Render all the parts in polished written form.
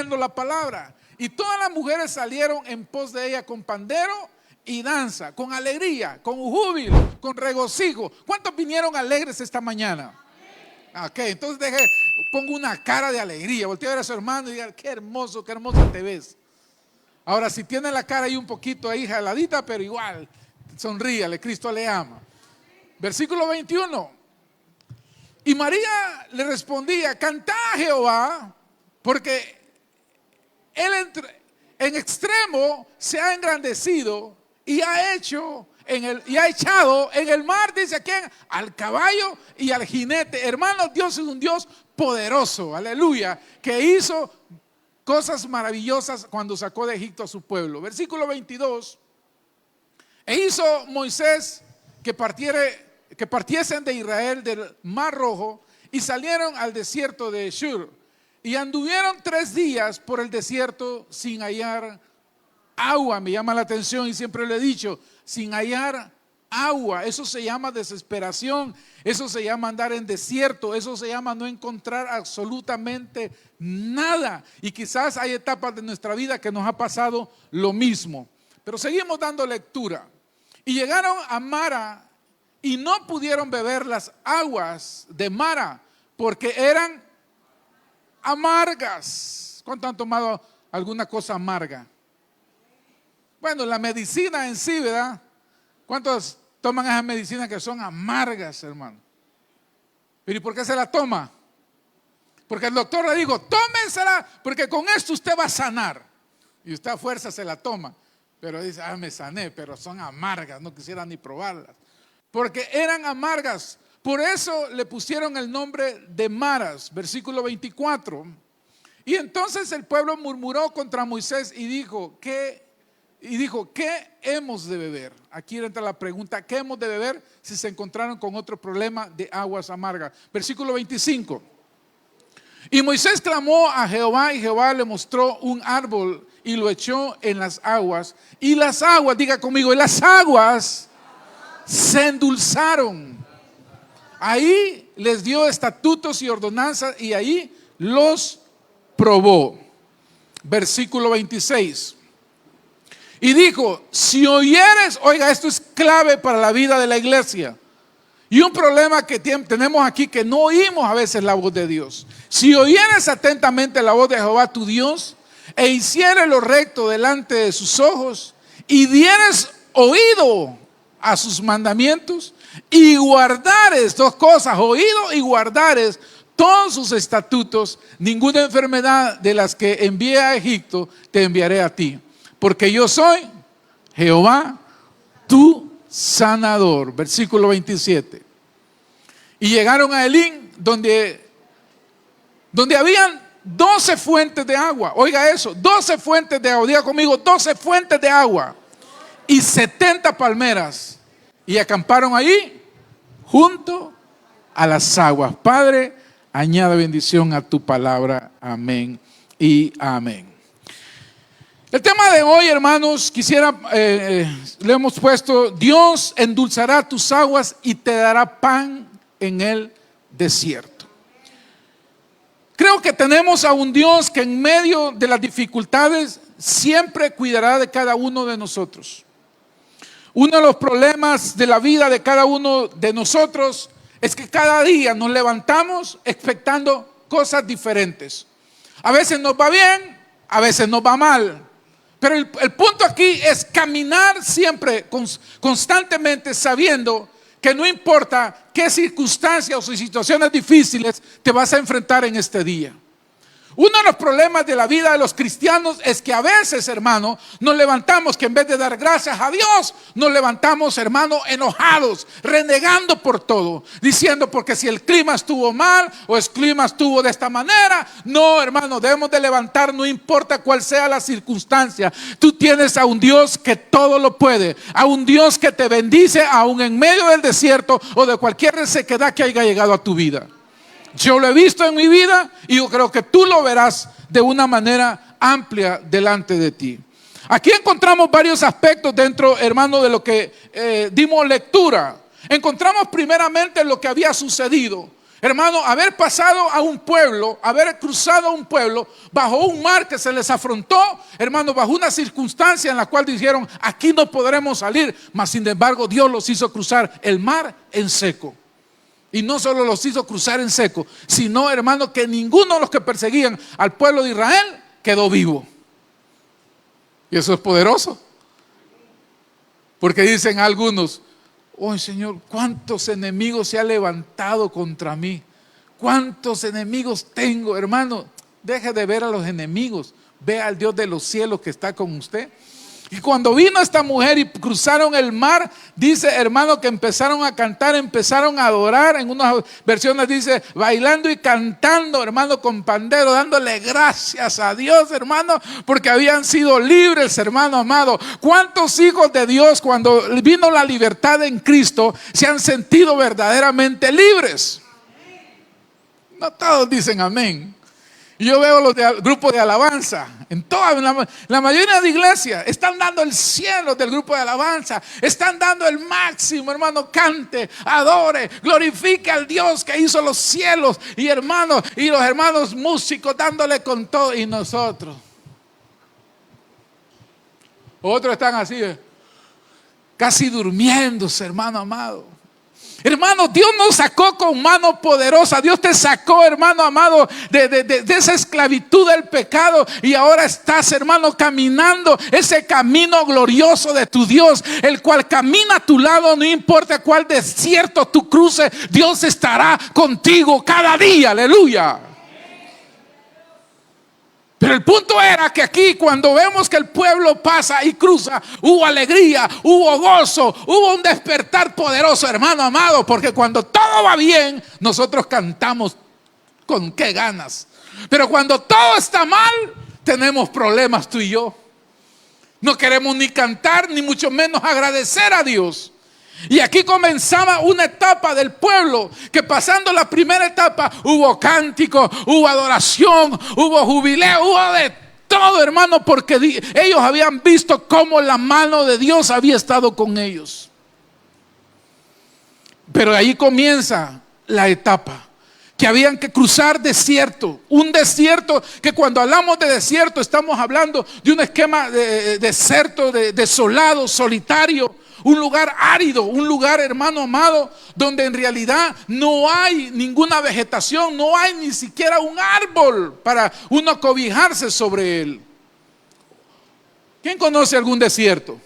viendo la palabra. Y todas las mujeres salieron en pos de ella con pandero y danza, con alegría, con júbilo, con regocijo. ¿Cuántos vinieron alegres esta mañana? Ok, entonces pongo una cara de alegría. Voltea a ver a su hermano y diga: qué hermosa te ves. Ahora, si tiene la cara ahí un poquito ahí jaladita, pero igual, sonríale, Cristo le ama. Versículo 21. Y María le respondía: cantad a Jehová, porque Él en extremo se ha engrandecido y ha echado en el mar, dice aquí, al caballo y al jinete. Hermanos, Dios es un Dios poderoso, aleluya, que hizo cosas maravillosas cuando sacó de Egipto a su pueblo. Versículo 22. E hizo Moisés que partiesen de Israel del mar rojo y salieron al desierto de Shur. Y anduvieron 3 días por el desierto sin hallar agua. Me llama la atención y siempre le he dicho, sin hallar agua. Eso se llama desesperación, eso se llama andar en desierto, eso se llama no encontrar absolutamente nada. Y quizás hay etapas de nuestra vida que nos ha pasado lo mismo. Pero seguimos dando lectura. Y llegaron a Mara y no pudieron beber las aguas de Mara porque eran amargas. ¿Cuántos han tomado alguna cosa amarga? Bueno, la medicina en sí, ¿verdad? ¿Cuántos toman esas medicinas que son amargas, hermano? ¿Pero y por qué se la toma? Porque el doctor le dijo: tómensela, porque con esto usted va a sanar. Y usted a fuerza se la toma. Pero dice: me sané, pero son amargas, no quisiera ni probarlas. Porque eran amargas. Por eso le pusieron el nombre de maras. Versículo 24. Y entonces el pueblo murmuró contra Moisés y dijo: ¿qué hemos de beber? Aquí entra la pregunta: ¿qué hemos de beber si se encontraron con otro problema de aguas amargas? Versículo 25. Y Moisés clamó a Jehová y Jehová le mostró un árbol y lo echó en las aguas. Y las aguas, diga conmigo, y las aguas se endulzaron. Ahí les dio estatutos y ordenanzas y ahí los probó. Versículo 26. Y dijo: si oyeres, oiga, esto es clave para la vida de la iglesia. Y un problema que tenemos aquí, que no oímos a veces la voz de Dios. Si oyeres atentamente la voz de Jehová tu Dios, e hicieres lo recto delante de sus ojos, y dieres oído a sus mandamientos, y guardares, 2 cosas, oído y guardares todos sus estatutos, ninguna enfermedad de las que envié a Egipto te enviaré a ti. Porque yo soy Jehová, tu sanador. Versículo 27. Y llegaron a Elim, donde habían 12 fuentes de agua. Oiga eso, 12 fuentes de agua. Diga conmigo, 12 fuentes de agua. Y 70 palmeras. Y acamparon ahí junto a las aguas. Padre, añada bendición a tu palabra. Amén y amén. El tema de hoy, hermanos, le hemos puesto: Dios endulzará tus aguas y te dará pan en el desierto. Creo que tenemos a un Dios que en medio de las dificultades siempre cuidará de cada uno de nosotros. Uno de los problemas de la vida de cada uno de nosotros es que cada día nos levantamos expectando cosas diferentes. A veces nos va bien, a veces nos va mal. Pero el punto aquí es caminar siempre, constantemente, sabiendo que no importa qué circunstancias o situaciones difíciles te vas a enfrentar en este día. Uno de los problemas de la vida de los cristianos es que a veces, hermano, nos levantamos que en vez de dar gracias a Dios, nos levantamos, hermano, enojados, renegando por todo, diciendo: porque si el clima estuvo mal o el clima estuvo de esta manera. No, hermano, debemos de levantar, no importa cuál sea la circunstancia. Tú tienes a un Dios que todo lo puede, a un Dios que te bendice aún en medio del desierto o de cualquier resequedad que haya llegado a tu vida. Yo lo he visto en mi vida y yo creo que tú lo verás de una manera amplia delante de ti. Aquí encontramos varios aspectos dentro, hermano, de lo que dimos lectura. Encontramos primeramente lo que había sucedido. Hermano, haber pasado a un pueblo, haber cruzado a un pueblo bajo un mar que se les afrontó, hermano, bajo una circunstancia en la cual dijeron, aquí no podremos salir, mas sin embargo Dios los hizo cruzar el mar en seco. Y no solo los hizo cruzar en seco, sino, hermano, que ninguno de los que perseguían al pueblo de Israel quedó vivo. Y eso es poderoso. Porque dicen algunos, oh Señor, ¿cuántos enemigos se ha levantado contra mí? ¿Cuántos enemigos tengo? Hermano, deje de ver a los enemigos, vea al Dios de los cielos que está con usted. Y cuando vino esta mujer y cruzaron el mar, dice, hermano, que empezaron a cantar, empezaron a adorar. En unas versiones dice, bailando y cantando, hermano, con pandero, dándole gracias a Dios, hermano, porque habían sido libres, hermano amado. ¿Cuántos hijos de Dios, cuando vino la libertad en Cristo, se han sentido verdaderamente libres? No todos dicen amén. Yo veo los grupos de alabanza, en toda la mayoría de iglesias están dando el cielo del grupo de alabanza, están dando el máximo, hermano, cante, adore, glorifique al Dios que hizo los cielos, y hermanos, y los hermanos músicos dándole con todo, y nosotros, otros están así, casi durmiéndose, hermano amado. Hermano, Dios nos sacó con mano poderosa. Dios te sacó, hermano amado, de esa esclavitud del pecado. Y ahora estás, hermano, caminando ese camino glorioso de tu Dios, el cual camina a tu lado. No importa cuál desierto tú cruces, Dios estará contigo cada día. Aleluya. Pero el punto era que aquí, cuando vemos que el pueblo pasa y cruza, hubo alegría, hubo gozo, hubo un despertar poderoso, hermano amado, porque cuando todo va bien, nosotros cantamos con qué ganas. Pero cuando todo está mal, tenemos problemas tú y yo. No queremos ni cantar, ni mucho menos agradecer a Dios. Y aquí comenzaba una etapa del pueblo, que pasando la primera etapa hubo cántico, hubo adoración, hubo jubileo, hubo de todo, hermano, porque ellos habían visto cómo la mano de Dios había estado con ellos. Pero ahí comienza la etapa que habían que cruzar desierto, un desierto que cuando hablamos de desierto estamos hablando de un esquema de desierto, desolado, solitario. Un lugar árido, un lugar, hermano amado, donde en realidad no hay ninguna vegetación, no hay ni siquiera un árbol para uno cobijarse sobre él. ¿Quién conoce algún desierto?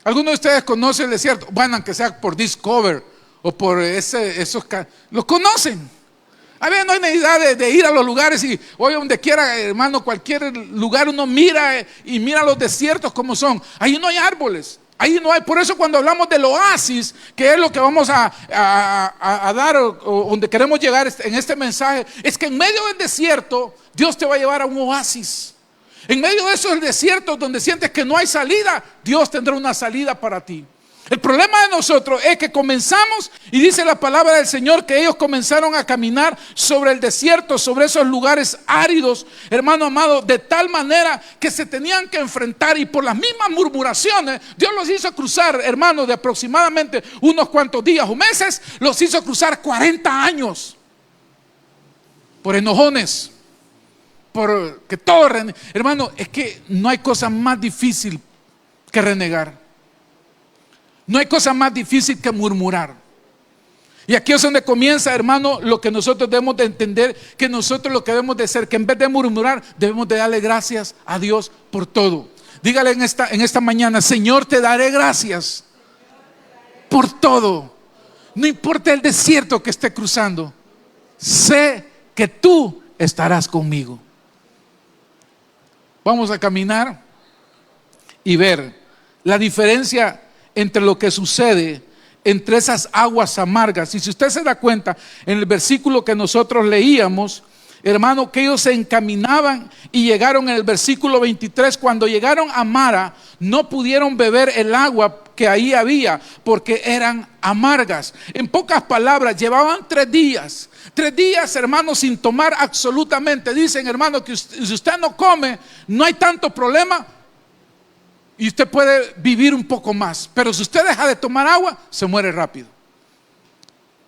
¿Alguno de ustedes conoce el desierto? Bueno, aunque sea por Discover o por esos, ¿los conocen? A ver, no hay necesidad de ir a los lugares y hoy donde quiera, hermano, cualquier lugar uno mira y mira los desiertos como son. Ahí no hay árboles. Ahí no hay, por eso cuando hablamos del oasis, que es lo que vamos a dar o donde queremos llegar en este mensaje, es que en medio del desierto Dios te va a llevar a un oasis. En medio de esos desiertos donde sientes que no hay salida, Dios tendrá una salida para ti. El problema de nosotros es que comenzamos, y dice la palabra del Señor que ellos comenzaron a caminar sobre el desierto, sobre esos lugares áridos, hermano amado, de tal manera que se tenían que enfrentar, y por las mismas murmuraciones Dios los hizo cruzar, hermano, de aproximadamente unos cuantos días o meses, los hizo cruzar 40 años por enojones, por que todo, hermano, es que no hay cosa más difícil que renegar. No hay cosa más difícil que murmurar. Y aquí es donde comienza, hermano, lo que nosotros debemos de entender, que nosotros lo que debemos de hacer, que en vez de murmurar, debemos de darle gracias a Dios por todo. Dígale en esta mañana: Señor, te daré gracias por todo. No importa el desierto que esté cruzando, sé que tú estarás conmigo. Vamos a caminar y ver la diferencia entre lo que sucede entre esas aguas amargas. Y si usted se da cuenta, en el versículo que nosotros leíamos, hermano, que ellos se encaminaban y llegaron en el versículo 23, cuando llegaron a Mara, no pudieron beber el agua que ahí había, porque eran amargas. En pocas palabras, llevaban 3 días. 3 días, hermano, sin tomar absolutamente. Dicen, hermano, que si usted no come, no hay tanto problema, y usted puede vivir un poco más. Pero si usted deja de tomar agua, se muere rápido.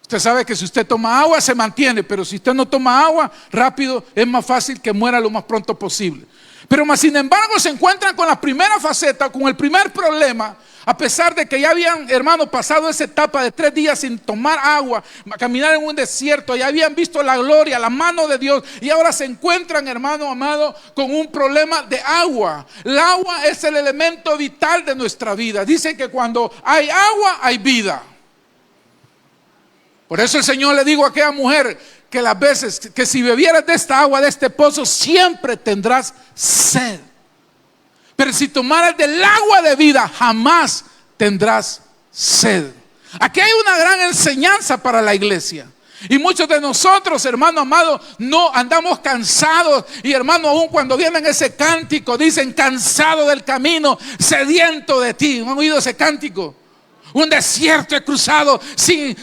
Usted sabe que si usted toma agua se mantiene, pero si usted no toma agua rápido, es más fácil que muera lo más pronto posible. Pero más sin embargo se encuentran con la primera faceta, con el primer problema, a pesar de que ya habían, hermano, pasado esa etapa de 3 días sin tomar agua, caminar en un desierto, ya habían visto la gloria, la mano de Dios, y ahora se encuentran, hermano amado, con un problema de agua. El agua es el elemento vital de nuestra vida. Dicen que cuando hay agua, hay vida. Por eso el Señor le dijo a aquella mujer que las veces que si bebieras de esta agua, de este pozo, siempre tendrás sed. Pero si tomaras del agua de vida, jamás tendrás sed. Aquí hay una gran enseñanza para la iglesia. Y muchos de nosotros, hermano amado, no andamos cansados. Y hermano, aún cuando vienen ese cántico, dicen cansado del camino, sediento de ti. ¿No han oído ese cántico? Un desierto he cruzado, sin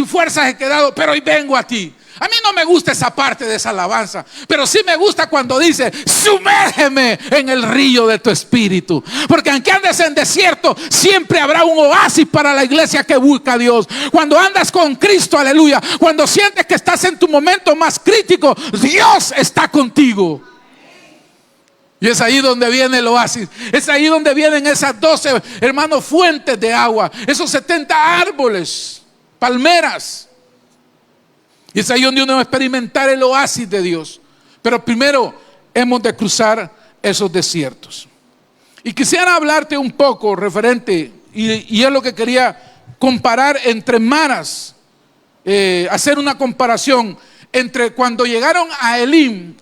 fuerzas he quedado, pero hoy vengo a ti. A mí no me gusta esa parte de esa alabanza, pero sí me gusta cuando dice: sumérgeme en el río de tu espíritu. Porque aunque andes en desierto, siempre habrá un oasis para la iglesia que busca a Dios. Cuando andas con Cristo, aleluya, cuando sientes que estás en tu momento más crítico, Dios está contigo. Y es ahí donde viene el oasis. Es ahí donde vienen esas 12, hermanos, fuentes de agua. Esos 70 árboles, palmeras. Y es ahí donde uno va a experimentar el oasis de Dios. Pero primero hemos de cruzar esos desiertos. Y quisiera hablarte un poco referente, y es lo que quería comparar entre maras. Hacer una comparación entre cuando llegaron a Elim,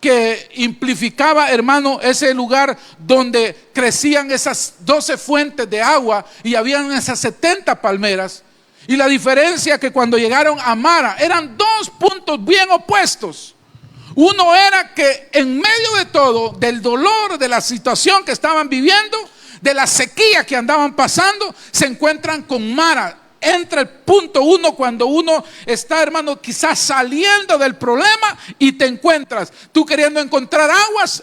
que implificaba, hermano, ese lugar donde crecían esas 12 fuentes de agua y habían esas 70 palmeras. Y la diferencia que cuando llegaron a Mara eran 2 puntos bien opuestos. Uno era que en medio de todo, del dolor, de la situación que estaban viviendo, de la sequía que andaban pasando, se encuentran con Mara. Entra el punto 1 cuando uno está, hermano, quizás saliendo del problema y te encuentras, tú queriendo encontrar aguas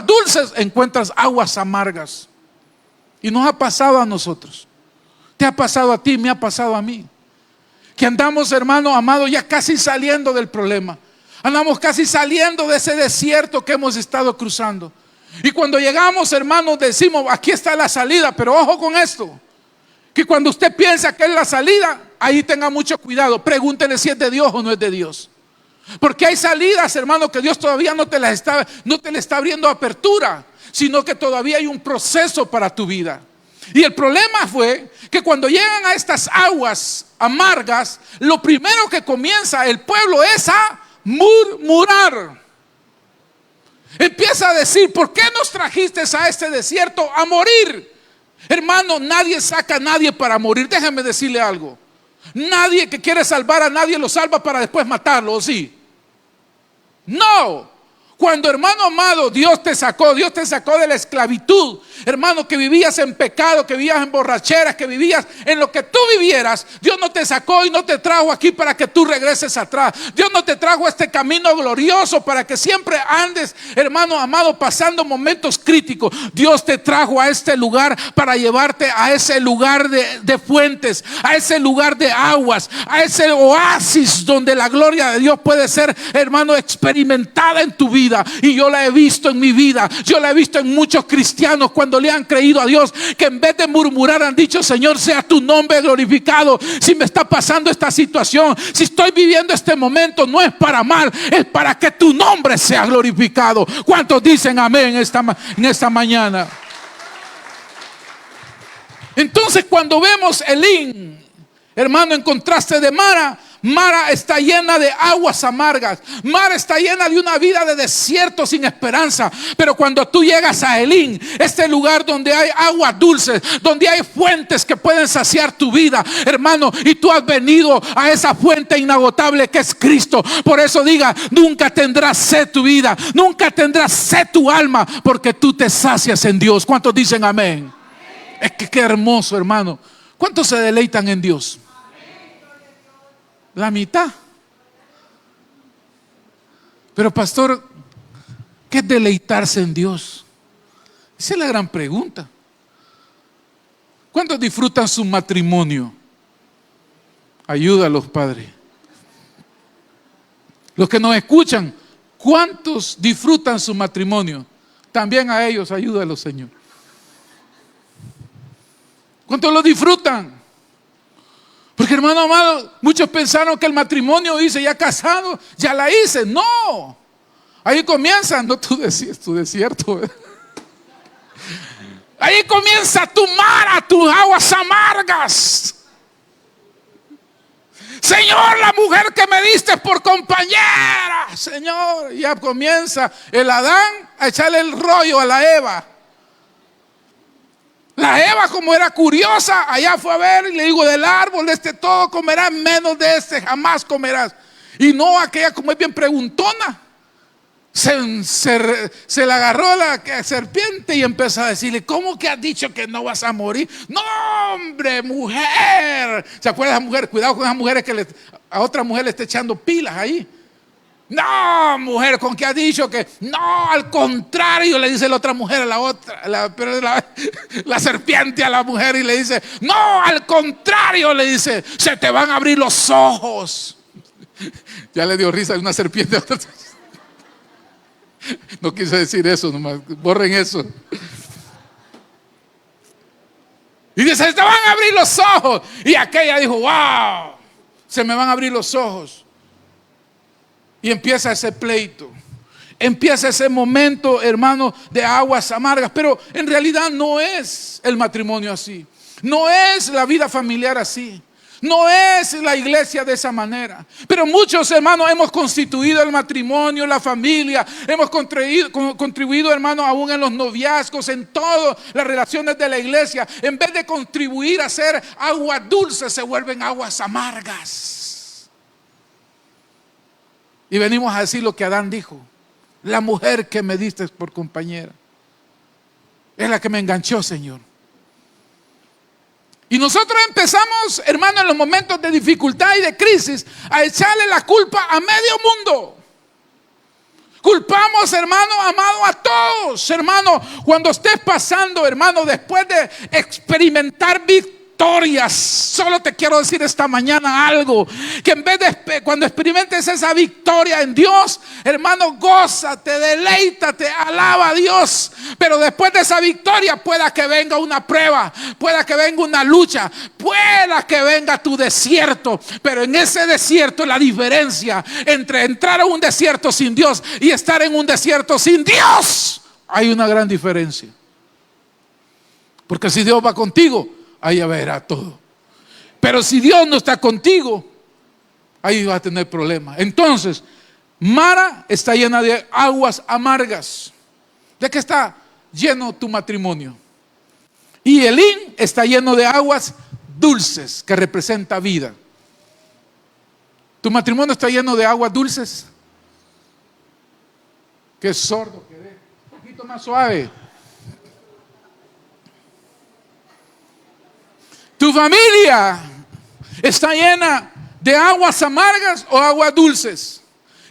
dulces, encuentras aguas amargas. Y nos ha pasado a nosotros. Te ha pasado a ti, me ha pasado a mí. Que andamos, hermano amado, ya casi saliendo del problema. Andamos casi saliendo de ese desierto que hemos estado cruzando. Y cuando llegamos, hermano, decimos: aquí está la salida. Pero ojo con esto, que cuando usted piensa que es la salida, ahí tenga mucho cuidado. Pregúntele si es de Dios o no es de Dios. Porque hay salidas, hermano, que Dios todavía no te le está abriendo apertura, sino que todavía hay un proceso para tu vida. Y el problema fue que cuando llegan a estas aguas amargas, lo primero que comienza el pueblo es a murmurar. Empieza a decir: ¿por qué nos trajiste a este desierto a morir? Hermano, nadie saca a nadie para morir. Déjame decirle algo. Nadie que quiere salvar a nadie lo salva para después matarlo, ¿o sí? No. Cuando, hermano amado, Dios te sacó de la esclavitud, hermano, que vivías en pecado, que vivías en borracheras, que vivías en lo que tú vivieras. Dios no te sacó y no te trajo aquí para que tú regreses atrás. Dios no te trajo a este camino glorioso para que siempre andes, hermano amado, pasando momentos críticos. Dios te trajo a este lugar para llevarte a ese lugar de fuentes, a ese lugar de aguas, a ese oasis donde la gloria de Dios puede ser, hermano, experimentada en tu vida. Y yo la he visto en mi vida, yo la he visto en muchos cristianos cuando le han creído a Dios, que en vez de murmurar han dicho: Señor, sea tu nombre glorificado. Si me está pasando esta situación, si estoy viviendo este momento, no es para mal, es para que tu nombre sea glorificado. ¿Cuántos dicen amén en esta mañana? Entonces, cuando vemos Elim, hermano, en contraste de Mara, Mara está llena de aguas amargas. Mara está llena de una vida de desierto sin esperanza. Pero cuando tú llegas a Elim, este lugar donde hay aguas dulces, donde hay fuentes que pueden saciar tu vida, hermano, y tú has venido a esa fuente inagotable que es Cristo. Por eso diga: nunca tendrás sed tu vida, nunca tendrás sed tu alma, porque tú te sacias en Dios. ¿Cuántos dicen amén? Es que qué hermoso, hermano. ¿Cuántos se deleitan en Dios? La mitad. Pero pastor, ¿qué es deleitarse en Dios? Esa es la gran pregunta. ¿Cuántos disfrutan su matrimonio? Ayúdalos, Padre. Los que nos escuchan, ¿cuántos disfrutan su matrimonio? También a ellos ayúdalos, Señor. ¿Cuántos lo disfrutan? Porque, hermano amado, muchos pensaron que el matrimonio hice, ya casado, ya la hice. No, ahí comienza, no tu desierto. Ahí comienza tu mar, tus aguas amargas. Señor, la mujer que me diste por compañera, Señor, ya comienza el Adán a echarle el rollo a la Eva. La Eva, como era curiosa, allá fue a ver y le digo, del árbol de este todo comerás, menos de este jamás comerás. Y no aquella, como es bien preguntona, se le agarró la serpiente y empezó a decirle, ¿cómo que has dicho que no vas a morir? No, hombre, mujer. ¿Se acuerdan de esa mujer? Cuidado con esas mujeres que a otra mujer le está echando pilas ahí. No, mujer, ¿con qué has dicho que? No, al contrario, le dice la otra mujer a la otra, la serpiente a la mujer y le dice, no, al contrario, le dice, se te van a abrir los ojos. Ya le dio risa a una serpiente. No quise decir eso, nomás borren eso. Y dice, se te van a abrir los ojos. Y aquella dijo, wow, se me van a abrir los ojos. Y empieza ese pleito. Empieza ese momento, hermano, de aguas amargas. Pero en realidad no es el matrimonio así. No es la vida familiar así. No es la iglesia de esa manera. Pero muchos hermanos hemos constituido el matrimonio, la familia. Hemos contribuido, hermanos, aún en los noviazgos, en todas las relaciones de la iglesia. En vez de contribuir a hacer aguas dulces, se vuelven aguas amargas. Y venimos a decir lo que Adán dijo: la mujer que me diste por compañera es la que me enganchó, Señor. Y nosotros empezamos, hermano, en los momentos de dificultad y de crisis, a echarle la culpa a medio mundo. Culpamos, hermano amado, a todos. Hermano, cuando estés pasando, hermano, después de experimentar victorias, solo te quiero decir esta mañana algo: que en vez de, cuando experimentes esa victoria en Dios, hermano, gózate, deleítate, alaba a Dios. Pero después de esa victoria pueda que venga una prueba, pueda que venga una lucha, pueda que venga tu desierto. Pero en ese desierto, la diferencia entre entrar a un desierto sin Dios y estar en un desierto sin Dios, hay una gran diferencia. Porque si Dios va contigo, ahí verá todo. Pero si Dios no está contigo, ahí vas a tener problemas. Entonces, Mara está llena de aguas amargas. ¿De qué está lleno tu matrimonio? Y Elín está lleno de aguas dulces, que representa vida. ¿Tu matrimonio está lleno de aguas dulces? Qué sordo quedé. Un poquito más suave. ¿Tu familia está llena de aguas amargas o aguas dulces?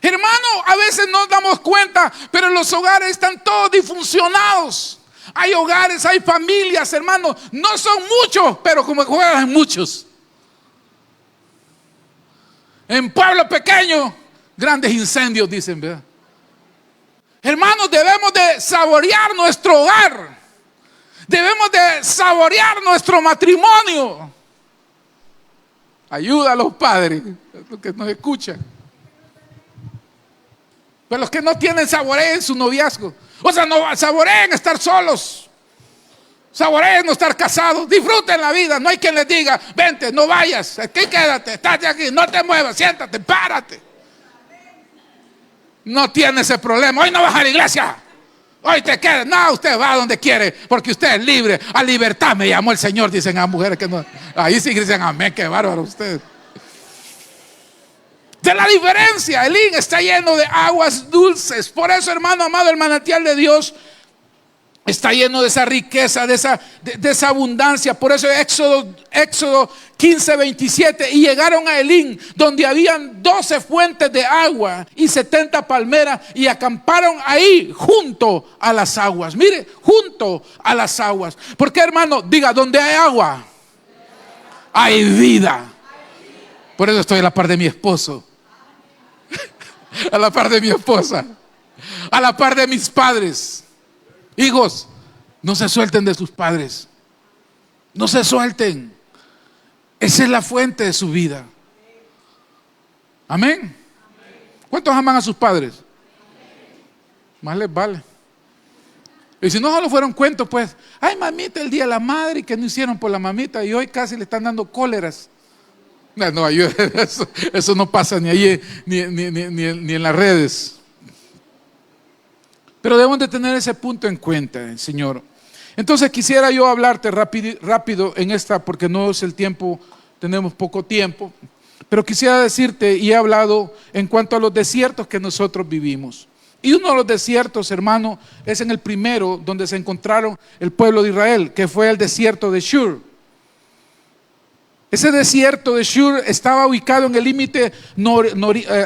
Hermano, a veces no nos damos cuenta, pero los hogares están todos disfuncionados. Hay hogares, hay familias, hermano, no son muchos, pero como juegan muchos. En pueblos pequeños, grandes incendios, dicen, ¿verdad? Hermanos, debemos de saborear nuestro hogar. Debemos de saborear nuestro matrimonio. Ayuda a los padres, los que nos escuchan. Pero los que no tienen, saboreen su noviazgo. O sea, no saboreen estar solos. Saboreen no estar casados. Disfruten la vida. No hay quien les diga: vente, no vayas, aquí quédate, estate aquí, no te muevas, siéntate, párate. No tiene ese problema. Hoy no vas a la iglesia, hoy te quedas. No, usted va donde quiere, porque usted es libre. A libertad me llamó el Señor, dicen a mujeres que no. Ahí sí dicen amén, qué bárbaro usted. De la diferencia, Elín está lleno de aguas dulces. Por eso, hermano amado, el manantial de Dios está lleno de esa riqueza, de esa abundancia. Por eso Éxodo 15:27, y llegaron a Elín, donde habían 12 fuentes de agua y 70 palmeras, y acamparon ahí junto a las aguas. Mire, junto a las aguas. ¿Por qué, hermano? Diga: donde hay agua, hay vida. Por eso estoy a la par de mi esposo, a la par de mi esposa, a la par de mis padres. Hijos, no se suelten de sus padres. No se suelten. Esa es la fuente de su vida. Amén. ¿Cuántos aman a sus padres? Más les vale. Y si no solo fueron cuentos, pues, ay mamita, el día de la madre, que no hicieron por la mamita, y hoy casi le están dando cóleras. No, eso no pasa ni allí, ni en las redes. Pero debemos de tener ese punto en cuenta, Señor. Entonces quisiera yo hablarte rápido en esta, porque no es el tiempo, tenemos poco tiempo. Pero quisiera decirte, y he hablado en cuanto a los desiertos que nosotros vivimos. Y uno de los desiertos, hermano, es en el primero donde se encontraron el pueblo de Israel, que fue el desierto de Shur. Ese desierto de Shur estaba ubicado en el límite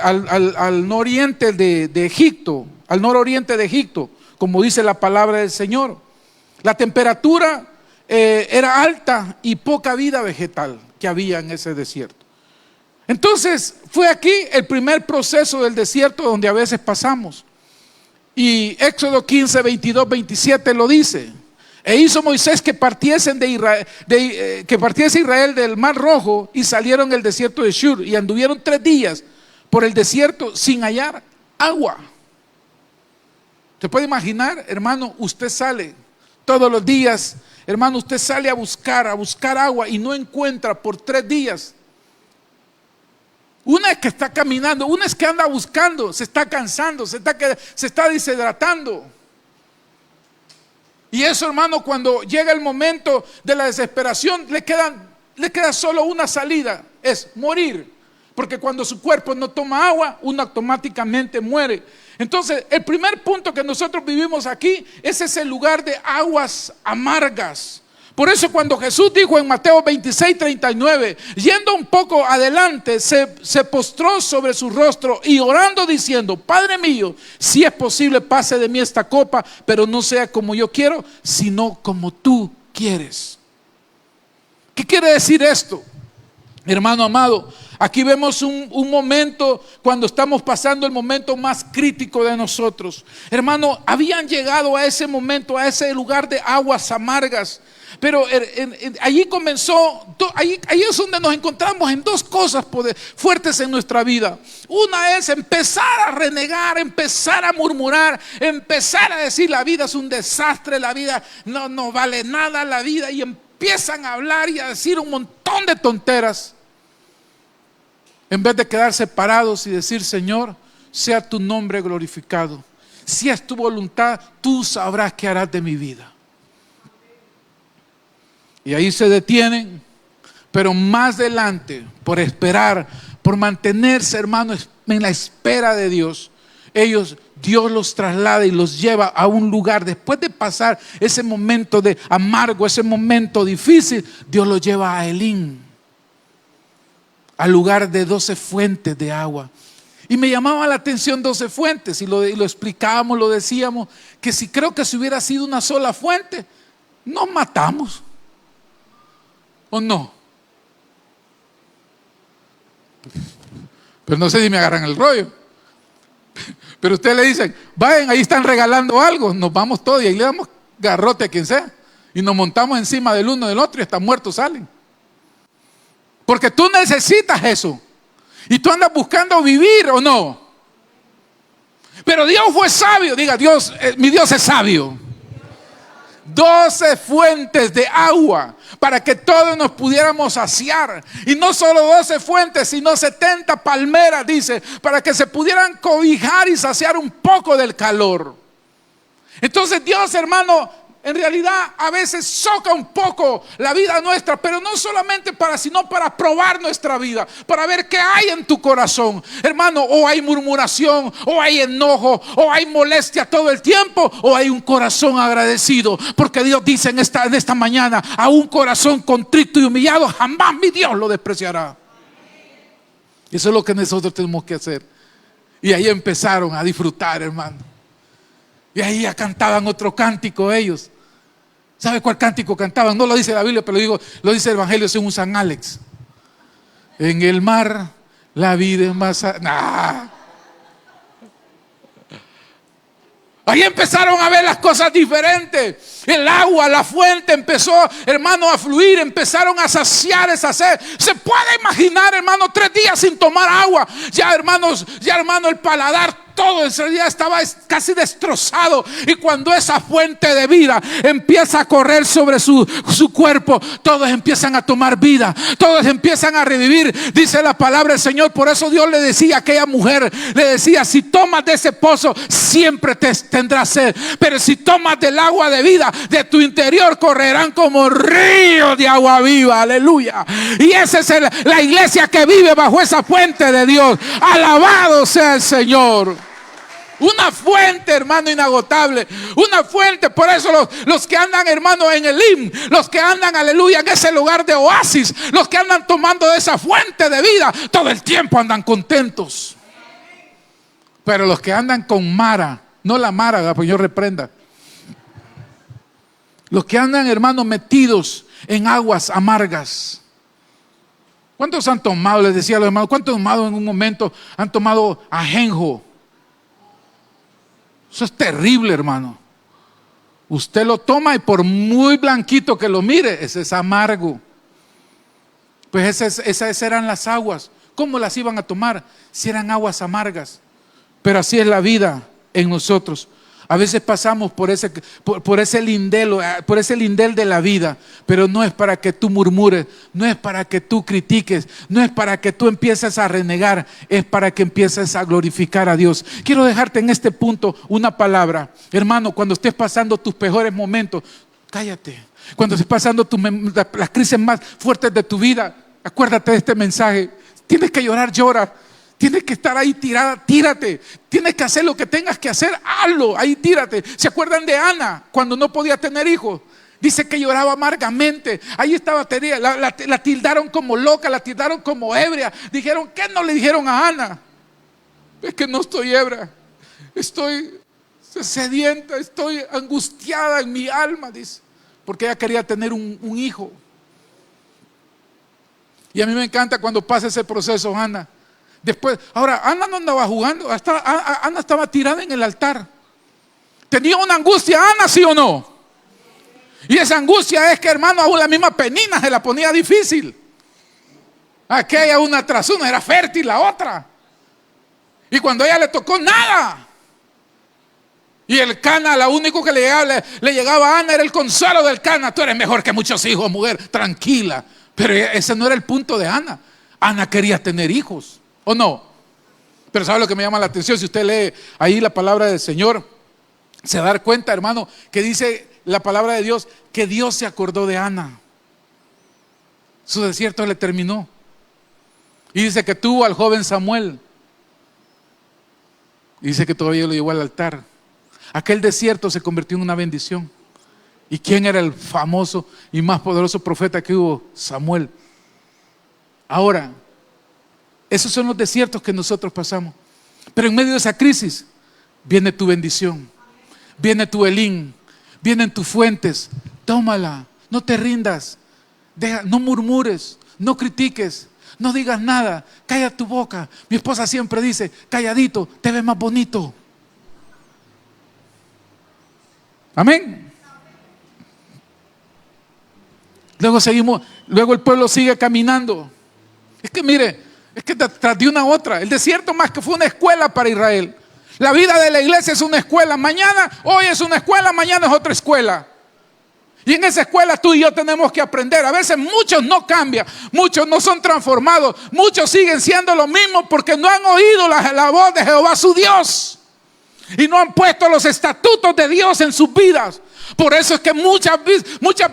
al nororiente de Egipto, al nororiente de Egipto, como dice la palabra del Señor. La temperatura era alta y poca vida vegetal que había en ese desierto. Entonces fue aquí el primer proceso del desierto donde a veces pasamos. Y Éxodo 15, 22, 27 lo dice. E hizo Moisés que partiese Israel del Mar Rojo y salieron del desierto de Shur y anduvieron 3 días por el desierto sin hallar agua. ¿Se puede imaginar, hermano? Usted sale todos los días, hermano, usted sale a buscar agua y no encuentra por 3 días. Una es que está caminando, una es que anda buscando, se está cansando, se está deshidratando. Y eso, hermano, cuando llega el momento de la desesperación, le queda solo una salida, es morir. Porque cuando su cuerpo no toma agua, uno automáticamente muere. Entonces, el primer punto que nosotros vivimos aquí es ese lugar de aguas amargas. Por eso cuando Jesús dijo en Mateo 26, 39, yendo un poco adelante, se postró sobre su rostro y orando diciendo: Padre mío, si es posible pase de mí esta copa, pero no sea como yo quiero, sino como tú quieres. ¿Qué quiere decir esto? Hermano amado, aquí vemos un momento cuando estamos pasando el momento más crítico de nosotros. Hermano, habían llegado a ese momento, a ese lugar de aguas amargas. Pero allí comenzó, ahí es donde nos encontramos en 2 cosas fuertes en nuestra vida. Una es empezar a renegar, empezar a murmurar, empezar a decir la vida es un desastre, la vida no vale nada, la vida, y empiezan a hablar y a decir un montón de tonteras. En vez de quedarse parados y decir: Señor, sea tu nombre glorificado. Si es tu voluntad, tú sabrás qué harás de mi vida. Y ahí se detienen, pero más adelante, por esperar, por mantenerse, hermanos, en la espera de Dios, Dios los traslada y los lleva a un lugar. Después de pasar ese momento de amargo, ese momento difícil, Dios los lleva a Elín, al lugar de 12 fuentes de agua. Y me llamaba la atención 12 fuentes, y lo explicábamos, lo decíamos, que si hubiera sido una sola fuente, nos matamos. ¿O no? Pero no sé si me agarran el rollo. Pero ustedes le dicen: vayan, ahí están regalando algo. Nos vamos todos y ahí le damos garrote a quien sea. Y nos montamos encima del uno del otro y hasta muertos salen. Porque tú necesitas eso. Y tú andas buscando vivir, ¿o no? Pero Dios fue sabio. Diga: Dios, mi Dios es sabio. 12 fuentes de agua para que todos nos pudiéramos saciar. Y no solo 12 fuentes, sino 70 palmeras, dice, para que se pudieran cobijar y saciar un poco del calor. Entonces Dios, hermano, en realidad a veces soca un poco la vida nuestra, pero no solamente sino para probar nuestra vida, para ver qué hay en tu corazón. Hermano, o hay murmuración, o hay enojo, o hay molestia todo el tiempo, o hay un corazón agradecido. Porque Dios dice en esta mañana: a un corazón contrito y humillado jamás mi Dios lo despreciará. Eso es lo que nosotros tenemos que hacer. Y ahí empezaron a disfrutar, hermano. Y ahí ya cantaban otro cántico ellos. ¿Sabe cuál cántico cantaban? No lo dice la Biblia, pero lo dice el Evangelio según San Alex. En el mar la vida es más... Ahí empezaron a ver las cosas diferentes. El agua, la fuente empezó, hermano, a fluir. Empezaron a saciar esa sed. Se puede imaginar, hermano, 3 días sin tomar agua. Ya, hermanos, el paladar todo ese día estaba casi destrozado. Y cuando esa fuente de vida empieza a correr sobre su cuerpo, todos empiezan a tomar vida, todos empiezan a revivir. Dice la palabra del Señor. Por eso Dios le decía a aquella mujer, le decía: si tomas de ese pozo, siempre tendrás sed, pero si tomas del agua de vida, de tu interior correrán como ríos de agua viva. Aleluya. Y esa es la iglesia que vive bajo esa fuente de Dios. Alabado sea el Señor. Una fuente, hermano, inagotable. Una fuente. Por eso los que andan, hermano, en Elim, los que andan, aleluya, en ese lugar de oasis, los que andan tomando de esa fuente de vida, todo el tiempo andan contentos. Pero los que andan con Mara, no la Mara, pues yo reprenda, los que andan, hermano, metidos en aguas amargas. ¿Cuántos han tomado? Les decía a los hermanos, ¿cuántos han tomado en un momento? Han tomado ajenjo. Eso es terrible, hermano. Usted lo toma y por muy blanquito que lo mire, ese es amargo. Pues esas eran las aguas. ¿Cómo las iban a tomar? Si eran aguas amargas. Pero así es la vida en nosotros. A veces pasamos por ese lindel de la vida, pero no es para que tú murmures, no es para que tú critiques, no es para que tú empieces a renegar, es para que empieces a glorificar a Dios. Quiero dejarte en este punto una palabra. Hermano, cuando estés pasando tus peores momentos, cállate. Cuando estés pasando las crisis más fuertes de tu vida, acuérdate de este mensaje. Tienes que llorar, llora. Tienes que estar ahí tirada, tírate. Tienes que hacer lo que tengas que hacer, hazlo, ahí tírate. ¿Se acuerdan de Ana cuando no podía tener hijos? Dice que lloraba amargamente. Ahí estaba, la tildaron como loca, la tildaron como ebria. Dijeron, ¿qué no le dijeron a Ana? Es que no estoy ebria, estoy sedienta, estoy angustiada en mi alma, dice. Porque ella quería tener un hijo. Y a mí me encanta cuando pasa ese proceso, Ana. Después, ahora, Ana no andaba jugando, Ana estaba tirada en el altar. ¿Tenía una angustia Ana, sí o no? Y esa angustia es que, hermano, aún la misma Penina se la ponía difícil. Aquella una tras una, era fértil la otra. Y cuando a ella le tocó, nada. Y el Cana, lo único que le llegaba a Ana era el consuelo del Cana. Tú eres mejor que muchos hijos, mujer, tranquila. Pero ese no era el punto de Ana. Ana quería tener hijos. ¿O no? Pero ¿sabe lo que me llama la atención? Si usted lee ahí la palabra del Señor, se da cuenta, hermano, que dice la palabra de Dios que Dios se acordó de Ana. Su desierto le terminó. Y dice que tuvo al joven Samuel. Y dice que todavía lo llevó al altar. Aquel desierto se convirtió en una bendición. ¿Y quién era el famoso y más poderoso profeta que hubo? Samuel. Ahora, esos son los desiertos que nosotros pasamos. Pero en medio de esa crisis viene tu bendición, viene tu Elín, vienen tus fuentes. Tómala, no te rindas, no murmures, no critiques, no digas nada, calla tu boca. Mi esposa siempre dice, calladito, te ves más bonito. Amén. Luego el pueblo sigue caminando. Es que mire, es que tras de una a otra, el desierto más que fue una escuela para Israel. La vida de la iglesia es una escuela. Hoy es una escuela, mañana es otra escuela. Y en esa escuela tú y yo tenemos que aprender. A veces muchos no cambian, muchos no son transformados, muchos siguen siendo lo mismo porque no han oído la voz de Jehová su Dios. Y no han puesto los estatutos de Dios en sus vidas. Por eso es que muchas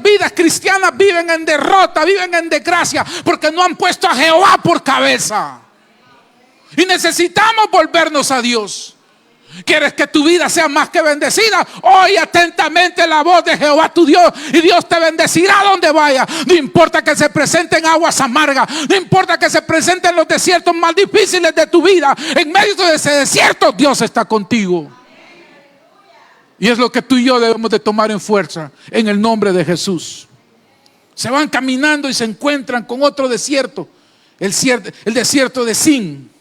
vidas cristianas viven en derrota, viven en desgracia, porque no han puesto a Jehová por cabeza. Y necesitamos volvernos a Dios. ¿Quieres que tu vida sea más que bendecida? Oye atentamente la voz de Jehová tu Dios, y Dios te bendecirá donde vaya. No importa que se presenten aguas amargas, no importa que se presenten los desiertos más difíciles de tu vida. En medio de ese desierto Dios está contigo. Y es lo que tú y yo debemos de tomar en fuerza, en el nombre de Jesús. Se van caminando y se encuentran con otro desierto. el desierto de Zin.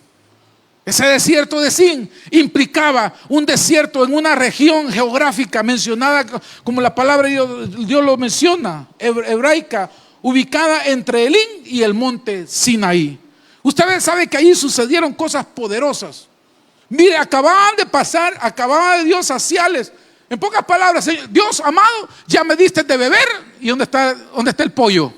Ese desierto de Zin implicaba un desierto en una región geográfica mencionada como la palabra Dios lo menciona, hebraica, ubicada entre Elín y el monte Sinaí. Ustedes saben que ahí sucedieron cosas poderosas. Mire, acababa de Dios saciarles. En pocas palabras, Señor, Dios amado, ya me diste de beber. ¿Y dónde está el pollo?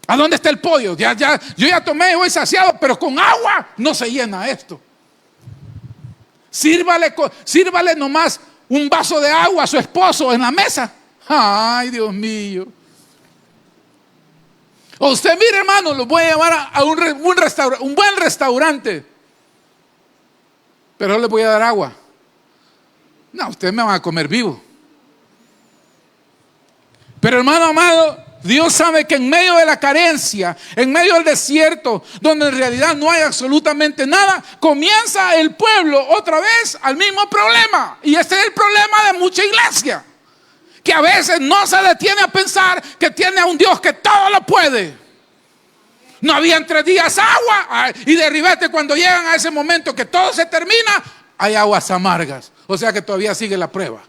¿A dónde está el pollo? Yo ya tomé, voy saciado, pero con agua no se llena esto. Sírvale nomás un vaso de agua a su esposo en la mesa. Ay, Dios mío. O usted, mire, hermano, lo voy a llevar a un buen restaurante, pero no le voy a dar agua. No, ustedes me van a comer vivo. Pero, hermano amado, Dios sabe que en medio de la carencia, en medio del desierto, donde en realidad no hay absolutamente nada, comienza el pueblo otra vez al mismo problema. Y este es el problema de mucha iglesia, que a veces no se detiene a pensar que tiene a un Dios que todo lo puede. No habían 3 días agua, y de repente cuando llegan a ese momento que todo se termina, hay aguas amargas. O sea que todavía sigue la prueba.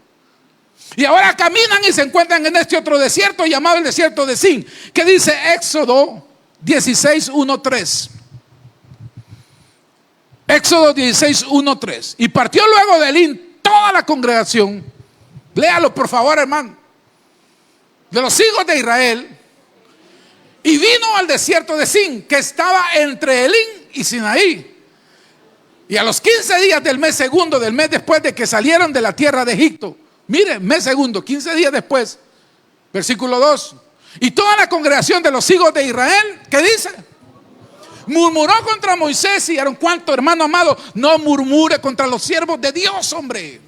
Y ahora caminan y se encuentran en este otro desierto llamado el desierto de Zin, que dice Éxodo 16:1-3. Éxodo 16:1-3. Y partió luego de Elín toda la congregación. Léalo por favor, hermano. De los hijos de Israel. Y vino al desierto de Zin, que estaba entre Elín y Sinaí. Y a los 15 días del mes segundo, del mes después de que salieron de la tierra de Egipto. Mire, mes segundo, 15 días después. Versículo 2. Y toda la congregación de los hijos de Israel, ¿qué dice? Murmuró contra Moisés y Aarón. ¿Cuánto, hermano amado? No murmure contra los siervos de Dios, hombre.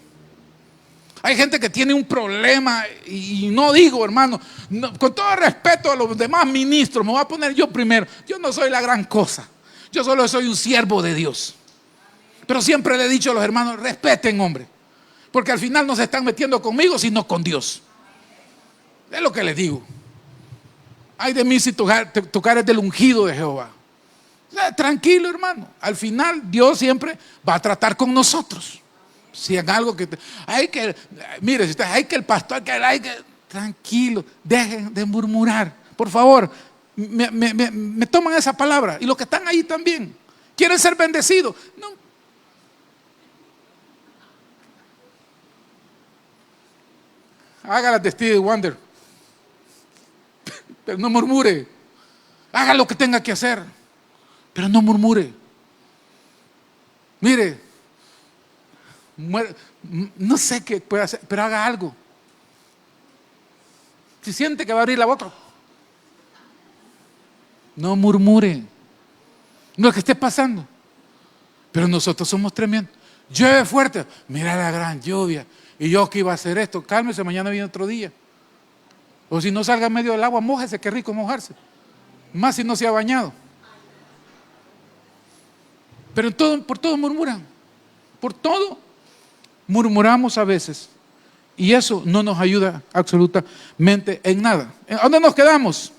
Hay gente que tiene un problema y no digo, hermano, no, con todo respeto a los demás ministros, me voy a poner yo primero. Yo no soy la gran cosa. Yo solo soy un siervo de Dios. Pero siempre le he dicho a los hermanos, respeten, hombre. Porque al final no se están metiendo conmigo, sino con Dios. Es lo que les digo. Ay de mí si tocares del ungido de Jehová. Tranquilo, hermano. Al final Dios siempre va a tratar con nosotros. Si en algo que mire, si hay que el pastor, tranquilo, dejen de murmurar. Por favor, me toman esa palabra. Y los que están ahí también. ¿Quieren ser bendecidos? No. Haga las de Stevie Wonder, pero no murmure. Haga lo que tenga que hacer, pero no murmure. Mire, no sé qué puede hacer, pero haga algo. Si siente que va a abrir la boca, no murmure. No es que esté pasando, pero nosotros somos tremendos. Llueve fuerte, mira la gran lluvia. Y yo que iba a hacer esto, cálmese, mañana viene otro día. O si no salga en medio del agua, mójese, qué rico mojarse. Más si no se ha bañado. Pero por todo murmuran. Por todo murmuramos a veces. Y eso no nos ayuda absolutamente en nada. ¿A dónde nos quedamos?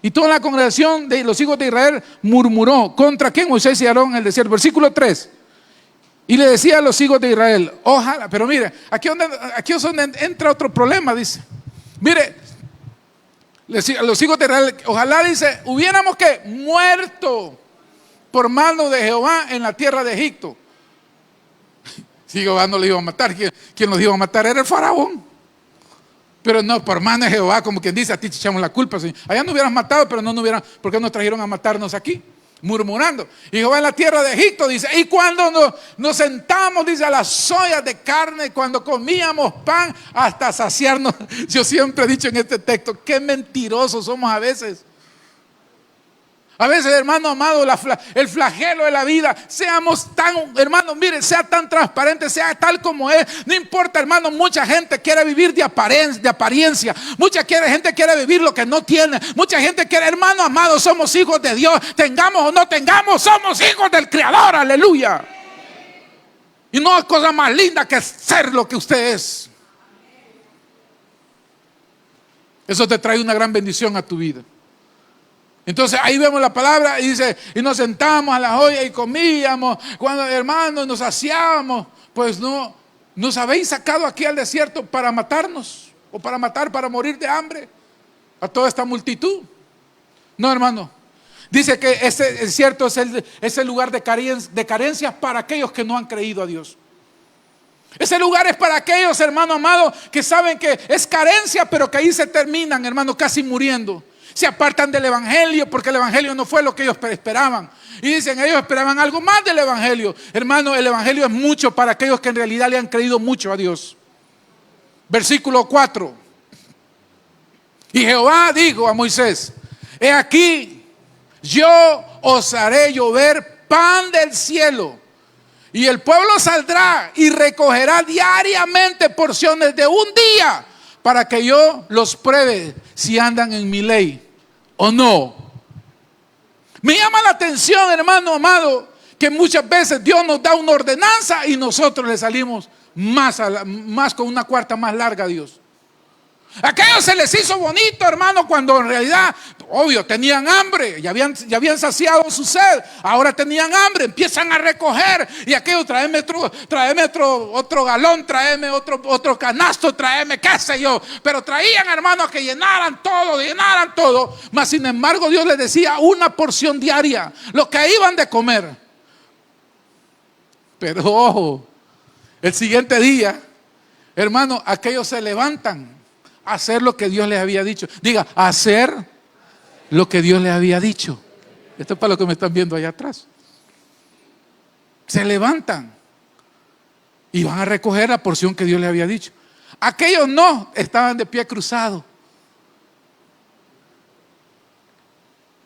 Y toda la congregación de los hijos de Israel murmuró. ¿Contra quién? Moisés y Aarón en el desierto. Versículo 3. Y le decía a los hijos de Israel, ojalá, pero mire, aquí es donde entra otro problema, dice. Mire, a los hijos de Israel, ojalá, dice, hubiéramos que muerto por mano de Jehová en la tierra de Egipto. Si Jehová no le iba a matar, ¿quién los iba a matar? Era el faraón. Pero no, por mano de Jehová, como quien dice, a ti te echamos la culpa, Señor. Allá no hubieran matado, pero no hubieran, ¿por qué nos trajeron a matarnos aquí? Murmurando. Y Jehová en la tierra de Egipto, dice, y cuando nos sentamos, dice, a las ollas de carne, cuando comíamos pan hasta saciarnos. Yo siempre he dicho en este texto, qué mentirosos somos a veces. A veces, hermano amado, el flagelo de la vida, seamos tan, hermano, mire, sea tan transparente, sea tal como es. No importa, hermano, mucha gente quiere vivir de apariencia. Mucha gente quiere vivir lo que no tiene. Mucha gente quiere, hermano amado, somos hijos de Dios. Tengamos o no tengamos, somos hijos del Creador, aleluya. Y no hay cosa más linda que ser lo que usted es. Eso te trae una gran bendición a tu vida. Entonces ahí vemos la palabra y dice, y nos sentamos a la olla y comíamos, cuando hermanos nos saciábamos. Pues no, nos habéis sacado aquí al desierto para matarnos, o para morir de hambre a toda esta multitud. No, hermano. Dice que ese desierto es el lugar de carencias para aquellos que no han creído a Dios. Ese lugar es para aquellos, hermano amado, que saben que es carencia, pero que ahí se terminan, hermano, casi muriendo. Se apartan del evangelio porque el evangelio no fue lo que ellos esperaban. Y dicen, ellos esperaban algo más del evangelio. Hermano, el evangelio es mucho para aquellos que en realidad le han creído mucho a Dios. Versículo 4. Y Jehová dijo a Moisés: he aquí, yo os haré llover pan del cielo, y el pueblo saldrá y recogerá diariamente porciones de un día, para que yo los pruebe si andan en mi ley o no. Me llama la atención, hermano amado, que muchas veces Dios nos da una ordenanza y nosotros le salimos más con una cuarta más larga a Dios. A aquellos se les hizo bonito, hermano, cuando en realidad, obvio, tenían hambre, ya habían saciado su sed, ahora tenían hambre, empiezan a recoger, y aquellos, tráeme otro galón, tráeme otro canasto, tráeme qué sé yo, pero traían, hermano, que llenaran todo, mas sin embargo Dios les decía una porción diaria, lo que iban de comer. Pero ojo, el siguiente día, hermano, aquellos se levantan a hacer lo que Dios les había dicho. Diga, hacer lo que Dios les había dicho. Esto es para los que me están viendo allá atrás. Se levantan y van a recoger la porción que Dios les había dicho. Aquellos no, estaban de pie cruzado,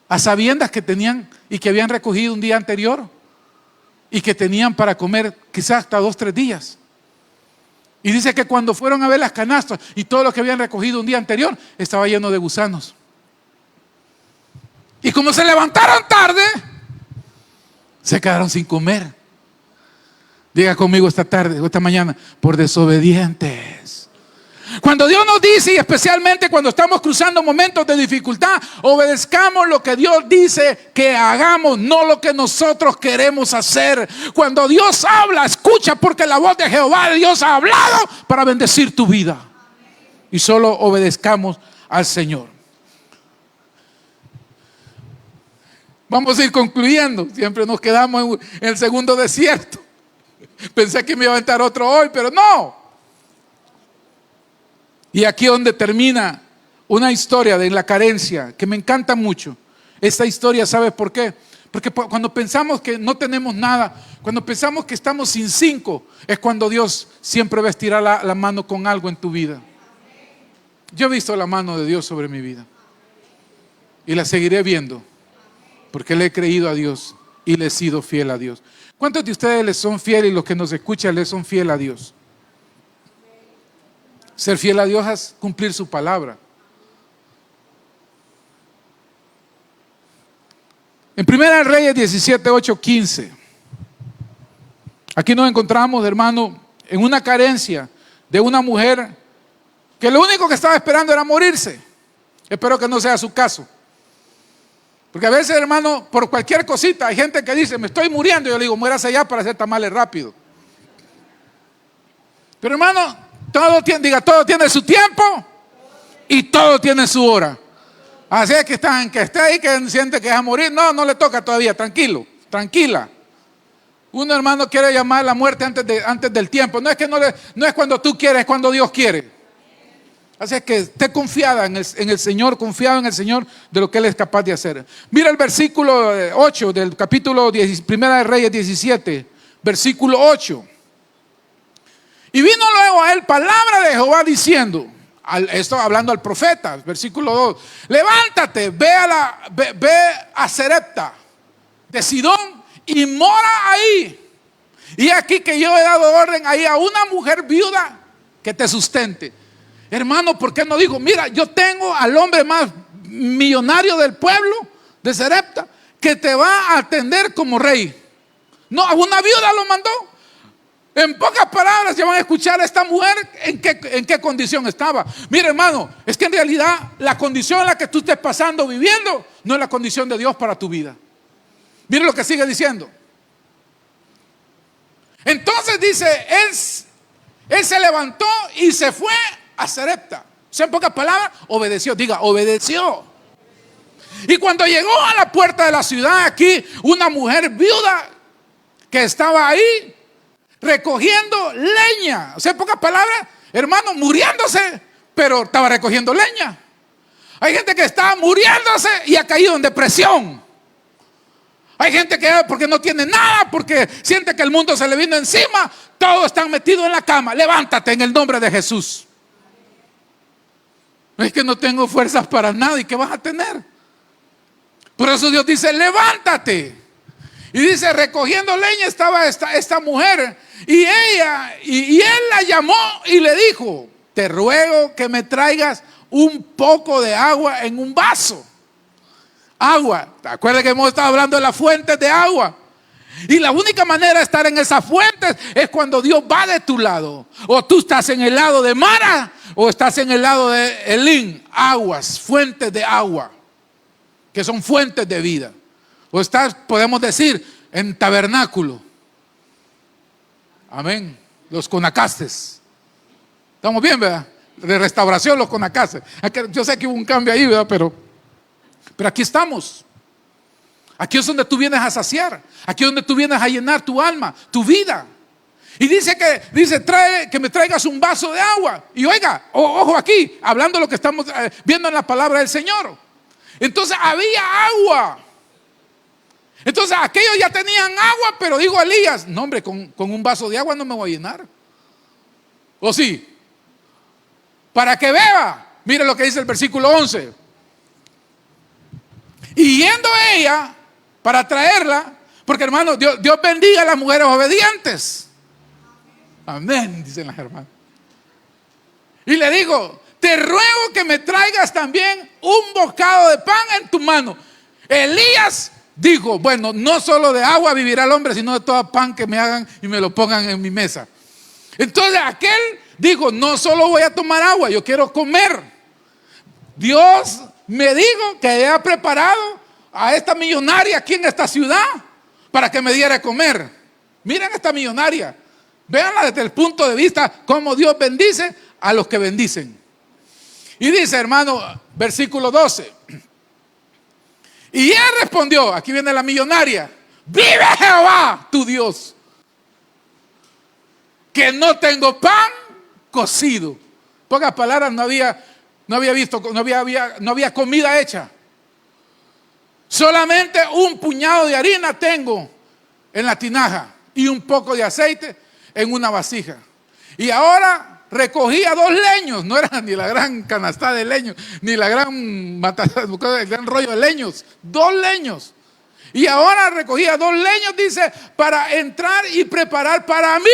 a sabiendas que tenían y que habían recogido un día anterior y que tenían para comer quizás hasta 2 o 3 días. Y dice que cuando fueron a ver las canastas y todo lo que habían recogido un día anterior estaba lleno de gusanos. Y como se levantaron tarde, se quedaron sin comer. Diga conmigo esta tarde o esta mañana: por desobedientes. Cuando Dios nos dice, y especialmente cuando estamos cruzando momentos de dificultad, obedezcamos lo que Dios dice que hagamos, no lo que nosotros queremos hacer. Cuando Dios habla, escucha, porque la voz de Jehová, Dios ha hablado para bendecir tu vida. Y solo obedezcamos al Señor. Vamos a ir concluyendo. Siempre nos quedamos en el segundo desierto. Pensé que me iba a aventar otro hoy, pero no. Y aquí es donde termina una historia de la carencia que me encanta mucho. Esta historia, ¿sabes por qué? Porque cuando pensamos que no tenemos nada, cuando pensamos que estamos sin 5, es cuando Dios siempre va a estirar la mano con algo en tu vida. Yo he visto la mano de Dios sobre mi vida y la seguiré viendo, porque le he creído a Dios y le he sido fiel a Dios. ¿Cuántos de ustedes les son fieles y los que nos escuchan les son fieles a Dios? Ser fiel a Dios es cumplir su palabra. En 1 Reyes 17, 8, 15. Aquí nos encontramos, hermano, en una carencia de una mujer que lo único que estaba esperando era morirse. Espero que no sea su caso. Porque a veces, hermano, por cualquier cosita hay gente que dice: me estoy muriendo. Y yo le digo: muérase ya para hacer tamales rápido. Pero, hermano, todo tiene su tiempo y todo tiene su hora. Así es que esté ahí, que siente que va a morir. No le toca todavía, tranquilo, tranquila. Un hermano quiere llamar a la muerte antes del tiempo. No es cuando tú quieres, es cuando Dios quiere. Así es que esté confiada en el Señor, confiado en el Señor de lo que Él es capaz de hacer. Mira el versículo 8 del capítulo 1 de Reyes 17, versículo 8. Y vino luego a él palabra de Jehová diciendo, esto hablando al profeta, versículo 2: levántate, ve a Sarepta de Sidón y mora ahí. Y aquí que yo he dado orden ahí a una mujer viuda que te sustente. Hermano, ¿por qué no dijo: mira, yo tengo al hombre más millonario del pueblo de Sarepta que te va a atender como rey? No, a una viuda lo mandó. En pocas palabras, ya van a escuchar a esta mujer en qué condición estaba. Mira, hermano, es que en realidad la condición en la que tú estés pasando, viviendo, no es la condición de Dios para tu vida. Mira lo que sigue diciendo. Entonces dice, él se levantó y se fue a Sarepta. O sea, en pocas palabras, obedeció. Diga, obedeció. Y cuando llegó a la puerta de la ciudad, aquí una mujer viuda que estaba ahí recogiendo leña. O sea, en pocas palabras, hermano, muriéndose, pero estaba recogiendo leña. Hay gente que está muriéndose y ha caído en depresión. Hay gente que porque no tiene nada, porque siente que el mundo se le vino encima, todos están metidos en la cama. Levántate en el nombre de Jesús. Es que no tengo fuerzas para nada. ¿Y qué vas a tener? Por eso Dios dice, levántate. Y dice, recogiendo leña estaba esta mujer. Y él la llamó y le dijo, te ruego que me traigas un poco de agua en un vaso. Agua. ¿Te acuerdas que hemos estado hablando de las fuentes de agua? Y la única manera de estar en esas fuentes es cuando Dios va de tu lado. O tú estás en el lado de Mara o estás en el lado de Elín. Aguas, fuentes de agua, que son fuentes de vida. O estás, podemos decir, en tabernáculo. Amén. Los conacastes. Estamos bien, ¿verdad? De restauración, los conacastes. Yo sé que hubo un cambio ahí, ¿verdad? Pero aquí estamos. Aquí es donde tú vienes a saciar. Aquí es donde tú vienes a llenar tu alma, tu vida. Y dice trae que me traigas un vaso de agua. Y oiga, ojo aquí, hablando de lo que estamos viendo en la palabra del Señor. Entonces había agua. Entonces aquellos ya tenían agua, pero dijo Elías, no hombre, con un vaso de agua no me voy a llenar. ¿O sí? Para que beba. Mire lo que dice el versículo 11. Y yendo ella para traerla, porque hermano, Dios bendiga a las mujeres obedientes. Amén, dicen las hermanas. Y le digo, te ruego que me traigas también un bocado de pan en tu mano. Elías dijo, bueno, no solo de agua vivirá el hombre, sino de todo pan que me hagan y me lo pongan en mi mesa. Entonces aquel dijo, no solo voy a tomar agua, yo quiero comer. Dios me dijo que había preparado a esta millonaria aquí en esta ciudad para que me diera a comer. Miren esta millonaria, véanla desde el punto de vista cómo Dios bendice a los que bendicen. Y dice, hermano, versículo 12. Y él respondió, aquí viene la millonaria, vive Jehová tu Dios, que no tengo pan cocido. En pocas palabras, no había comida hecha. Solamente un puñado de harina tengo en la tinaja y un poco de aceite en una vasija. Y ahora recogía 2 leños, no era ni la gran canasta de leños, ni el gran rollo de leños, 2 leños. Y ahora recogía 2 leños, dice, para entrar y preparar para mí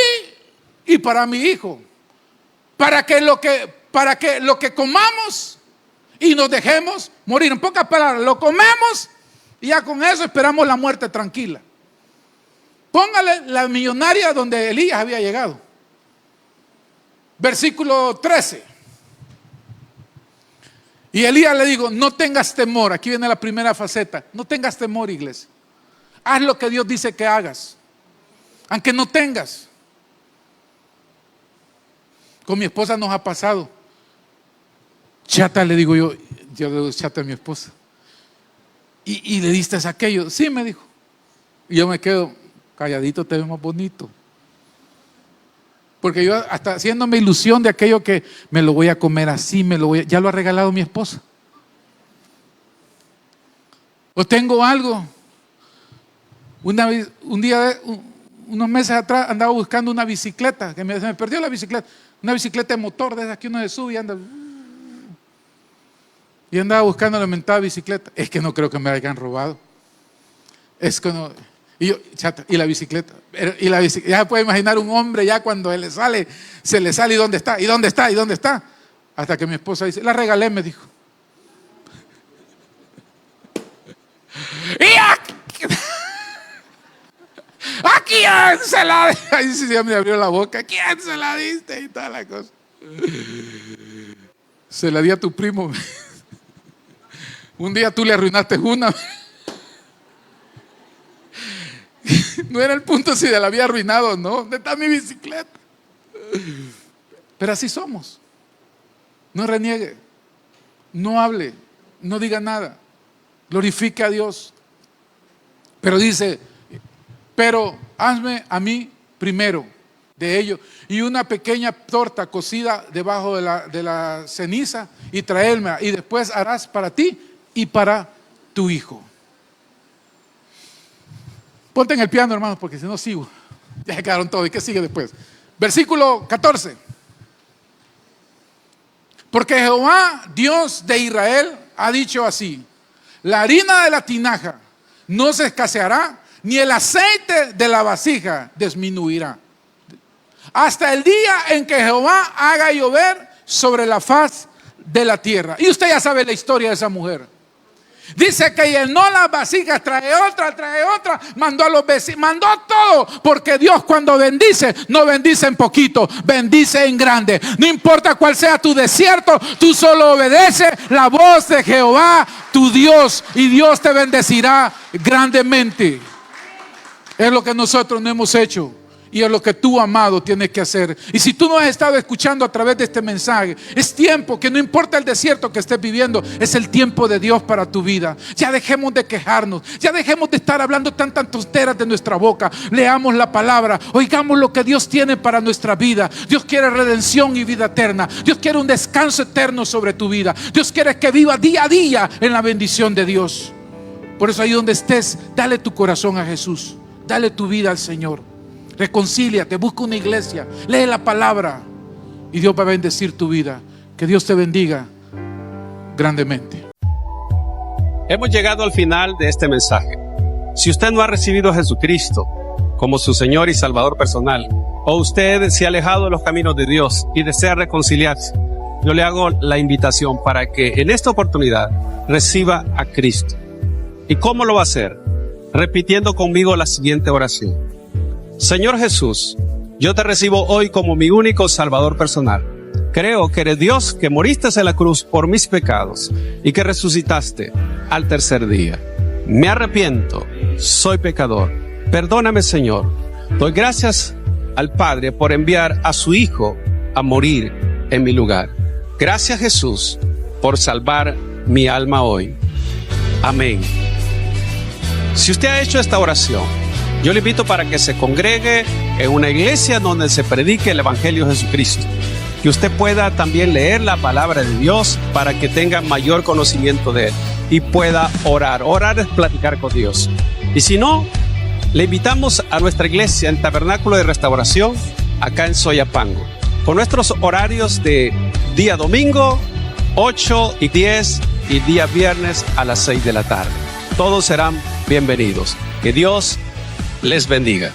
y para mi hijo, para que lo que comamos y nos dejemos morir. En pocas palabras, lo comemos y ya con eso esperamos la muerte tranquila. Póngale la millonaria donde Elías había llegado. Versículo 13. Y Elías le dijo, no tengas temor. Aquí viene la primera faceta. No tengas temor, iglesia. Haz lo que Dios dice que hagas, aunque no tengas. Con mi esposa nos ha pasado. Chata, le digo yo le digo chata a mi esposa. ¿Y le diste aquello? Sí, me dijo. Y yo me quedo calladito, te ves más bonito. Porque yo hasta haciéndome ilusión de aquello que me lo voy a comer así, ya lo ha regalado mi esposa. O tengo algo. Unos meses atrás andaba buscando una bicicleta, se me perdió la bicicleta. Una bicicleta de motor, desde aquí uno se sube y anda. Y andaba buscando la mentada bicicleta. Es que no creo que me la hayan robado. Es que no. Y la bicicleta. Ya puede imaginar un hombre ya cuando se le sale, ¿y dónde está? ¿Y dónde está? ¿Y dónde está? Hasta que mi esposa dice, la regalé, me dijo. quién se la diste? Ahí sí me abrió la boca. ¿Quién se la diste? Y toda la cosa. Se la di a tu primo. Un día tú le arruinaste una. No era el punto si la había arruinado o no. ¿Dónde está mi bicicleta? Pero así somos. No reniegue, no hable, no diga nada. Glorifique a Dios. Pero dice, pero hazme a mí primero de ello, y una pequeña torta cocida debajo de la ceniza, y traérmela, y después harás para ti y para tu hijo. Ponte en el piano, hermanos, porque si no sigo. Ya se quedaron todos. ¿Y qué sigue después? Versículo 14. Porque Jehová, Dios de Israel, ha dicho así: la harina de la tinaja no se escaseará, ni el aceite de la vasija disminuirá, hasta el día en que Jehová haga llover sobre la faz de la tierra. Y usted ya sabe la historia de esa mujer. Dice que llenó las vasijas, trae otra, mandó a los vecinos, mandó todo, porque Dios cuando bendice, no bendice en poquito, bendice en grande. No importa cuál sea tu desierto, tú solo obedeces la voz de Jehová, tu Dios, y Dios te bendecirá grandemente. Es lo que nosotros no hemos hecho. Y es lo que tú, amado, tienes que hacer. Y si tú no has estado escuchando a través de este mensaje, es tiempo que no importa el desierto que estés viviendo, es el tiempo de Dios para tu vida. Ya dejemos de quejarnos, ya dejemos de estar hablando tantas tonteras de nuestra boca. Leamos la palabra, oigamos lo que Dios tiene para nuestra vida. Dios quiere redención y vida eterna. Dios quiere un descanso eterno sobre tu vida. Dios quiere que vivas día a día en la bendición de Dios. Por eso ahí donde estés, dale tu corazón a Jesús, dale tu vida al Señor. Reconcíliate, busca una iglesia, lee la palabra y Dios va a bendecir tu vida. Que Dios te bendiga grandemente. Hemos llegado al final de este mensaje. Si usted no ha recibido a Jesucristo como su Señor y Salvador personal, o usted se ha alejado de los caminos de Dios y desea reconciliarse, yo le hago la invitación para que en esta oportunidad reciba a Cristo. ¿Y cómo lo va a hacer? Repitiendo conmigo la siguiente oración. Señor Jesús, yo te recibo hoy como mi único Salvador personal. Creo que eres Dios, que moriste en la cruz por mis pecados y que resucitaste al tercer día. Me arrepiento, soy pecador. Perdóname, Señor. Doy gracias al Padre por enviar a su Hijo a morir en mi lugar. Gracias, Jesús, por salvar mi alma hoy. Amén. Si usted ha hecho esta oración, yo le invito para que se congregue en una iglesia donde se predique el Evangelio de Jesucristo. Que usted pueda también leer la palabra de Dios para que tenga mayor conocimiento de Él y pueda orar. Orar es platicar con Dios. Y si no, le invitamos a nuestra iglesia en Tabernáculo de Restauración, acá en Soyapango, con nuestros horarios de día domingo, 8 y 10, y día viernes a las 6 de la tarde. Todos serán bienvenidos. Que Dios les bendiga.